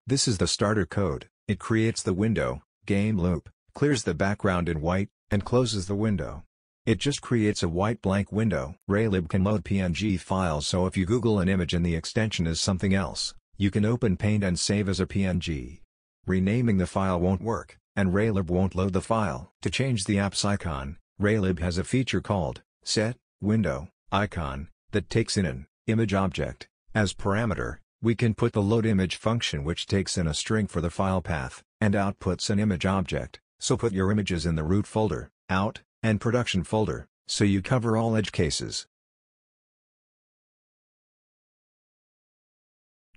This is the starter code. It creates the window, game loop, clears the background in white, and closes the window. It just creates a white blank window. Raylib can load PNG files, so if you Google an image and the extension is something else, you can open Paint and save as a PNG. Renaming the file won't work, and Raylib won't load the file. To change the app's icon, Raylib has a feature called Set Window Icon that takes in an image object. As parameter, we can put the load image function, which takes in a string for the file path, and outputs an image object. So put your images in the root folder, out, and production folder, so you cover all edge cases.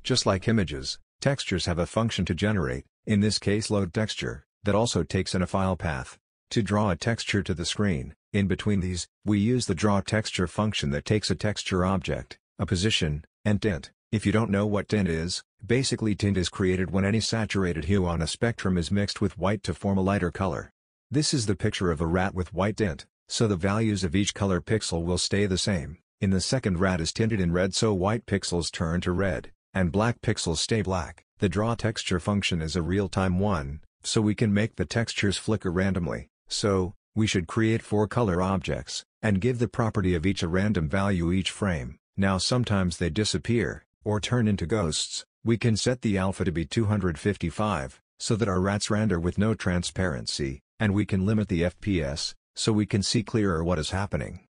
Just like images, textures have a function to generate, in this case load texture, that also takes in a file path. To draw a texture to the screen, in between these, we use the draw texture function that takes a texture object, a position, and tint. If you don't know what tint is, basically tint is created when any saturated hue on a spectrum is mixed with white to form a lighter color. This is the picture of a rat with white tint, so the values of each color pixel will stay the same. In the second, rat is tinted in red, so white pixels turn to red, and black pixels stay black. The draw texture function is a real-time one, so we can make the textures flicker randomly. So, we should create 4 color objects, and give the property of each a random value each frame. Now sometimes they disappear, or turn into ghosts. We can set the alpha to be 255, so that our rats render with no transparency, and we can limit the FPS, so we can see clearer what is happening.